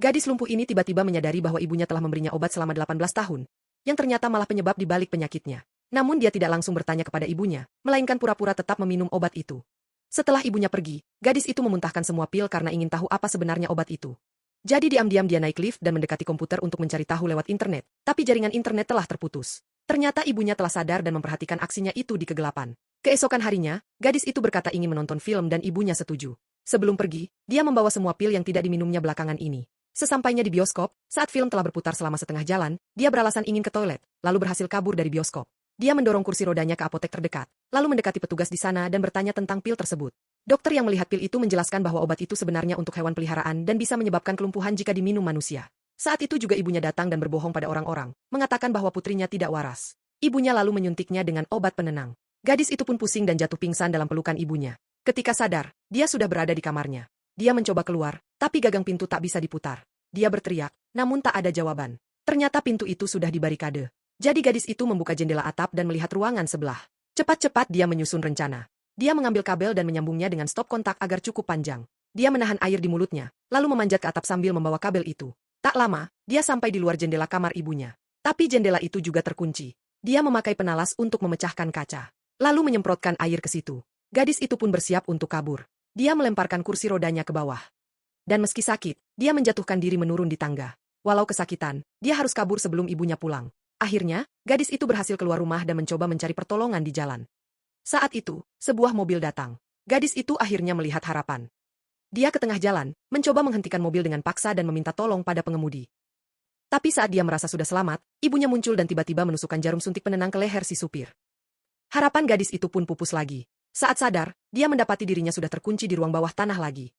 Gadis lumpuh ini tiba-tiba menyadari bahwa ibunya telah memberinya obat selama 18 tahun, yang ternyata malah penyebab di balik penyakitnya. Namun dia tidak langsung bertanya kepada ibunya, melainkan pura-pura tetap meminum obat itu. Setelah ibunya pergi, gadis itu memuntahkan semua pil karena ingin tahu apa sebenarnya obat itu. Jadi diam-diam dia naik lift dan mendekati komputer untuk mencari tahu lewat internet, tapi jaringan internet telah terputus. Ternyata ibunya telah sadar dan memperhatikan aksinya itu di kegelapan. Keesokan harinya, gadis itu berkata ingin menonton film dan ibunya setuju. Sebelum pergi, dia membawa semua pil yang tidak diminumnya belakangan ini. Sesampainya di bioskop, saat film telah berputar selama setengah jalan, dia beralasan ingin ke toilet, lalu berhasil kabur dari bioskop. Dia mendorong kursi rodanya ke apotek terdekat, lalu mendekati petugas di sana dan bertanya tentang pil tersebut. Dokter yang melihat pil itu menjelaskan bahwa obat itu sebenarnya untuk hewan peliharaan dan bisa menyebabkan kelumpuhan jika diminum manusia. Saat itu juga ibunya datang dan berbohong pada orang-orang, mengatakan bahwa putrinya tidak waras. Ibunya lalu menyuntiknya dengan obat penenang. Gadis itu pun pusing dan jatuh pingsan dalam pelukan ibunya. Ketika sadar, dia sudah berada di kamarnya. Dia mencoba keluar, tapi gagang pintu tak bisa diputar. Dia berteriak, namun tak ada jawaban. Ternyata pintu itu sudah dibarikade. Jadi gadis itu membuka jendela atap dan melihat ruangan sebelah. Cepat-cepat dia menyusun rencana. Dia mengambil kabel dan menyambungnya dengan stop kontak agar cukup panjang. Dia menahan air di mulutnya, lalu memanjat ke atap sambil membawa kabel itu. Tak lama, dia sampai di luar jendela kamar ibunya. Tapi jendela itu juga terkunci. Dia memakai penalas untuk memecahkan kaca, lalu menyemprotkan air ke situ. Gadis itu pun bersiap untuk kabur. Dia melemparkan kursi rodanya ke bawah. Dan meski sakit, dia menjatuhkan diri menurun di tangga. Walau kesakitan, dia harus kabur sebelum ibunya pulang. Akhirnya, gadis itu berhasil keluar rumah dan mencoba mencari pertolongan di jalan. Saat itu, sebuah mobil datang. Gadis itu akhirnya melihat harapan. Dia ke tengah jalan, mencoba menghentikan mobil dengan paksa dan meminta tolong pada pengemudi. Tapi saat dia merasa sudah selamat, ibunya muncul dan tiba-tiba menusukkan jarum suntik penenang ke leher si supir. Harapan gadis itu pun pupus lagi. Saat sadar, dia mendapati dirinya sudah terkunci di ruang bawah tanah lagi.